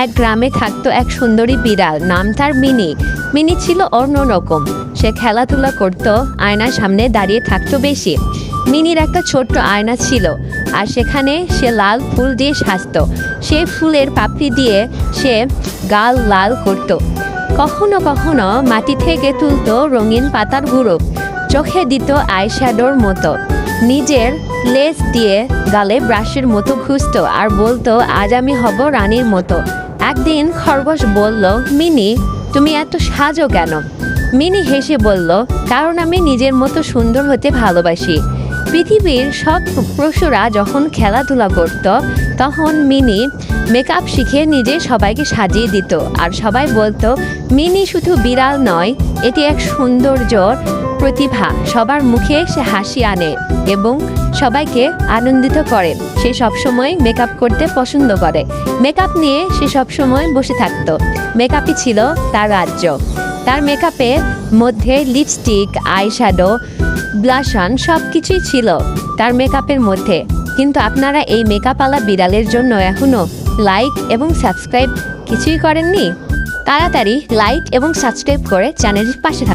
এক গ্রামে থাকতো এক সুন্দরী বিড়াল, নাম তার মিনি। মিনি ছিল অন্যরকম। সে খেলাধুলা করত, আয়নার সামনে দাঁড়িয়ে থাকতো বেশি। মিনির একটা ছোট্ট আয়না ছিল, আর সেখানে সে লাল ফুল দিয়ে সাজত। সেই ফুলের পাপড়ি দিয়ে সে গাল লাল করত। কখনো কখনো মাটি থেকে তুলতো রঙিন পাতার গুঁড়ো, চোখে দিত আইশ্যাডোর মতো, নিজের লেজ দিয়ে গালে ব্রাশের মতো ঘুষত আর বলতো, আজ আমি হব রানীর মতো। একদিন খরগোশ বলল, মিনি, তুমি এত সাজো কেন? মিনি হেসে বলল, কারণ আমি নিজের মতো সুন্দর হতে ভালোবাসি। পৃথিবীর সব পশুরা যখন খেলাধুলা করত, তখন মিনি মেকআপ শিখে নিজে সবাইকে সাজিয়ে দিত, আর সবাই বলতো, মিনি শুধু বিড়াল নয়, এটি এক সৌন্দর্য প্রতিভা। সবার মুখে সে হাসি আনে এবং সবাইকে আনন্দিত করে। সে সবসময় মেকআপ করতে পছন্দ করে। মেকআপ নিয়ে সে সবসময় বসে থাকতো। মেকআপই ছিল তার রাজ্য। তার মেকআপের মধ্যে লিপস্টিক, আইশ্যাডো, ব্লাশন সব কিছুই ছিল তার মেকআপের মধ্যে। কিন্তু আপনারা এই মেকআপওয়ালা বিড়ালের জন্য এখনও লাইক এবং সাবস্ক্রাইব কিছুই করেননি? তাড়াতাড়ি লাইক এবং সাবস্ক্রাইব করে চ্যানেলের পাশে থাকুন।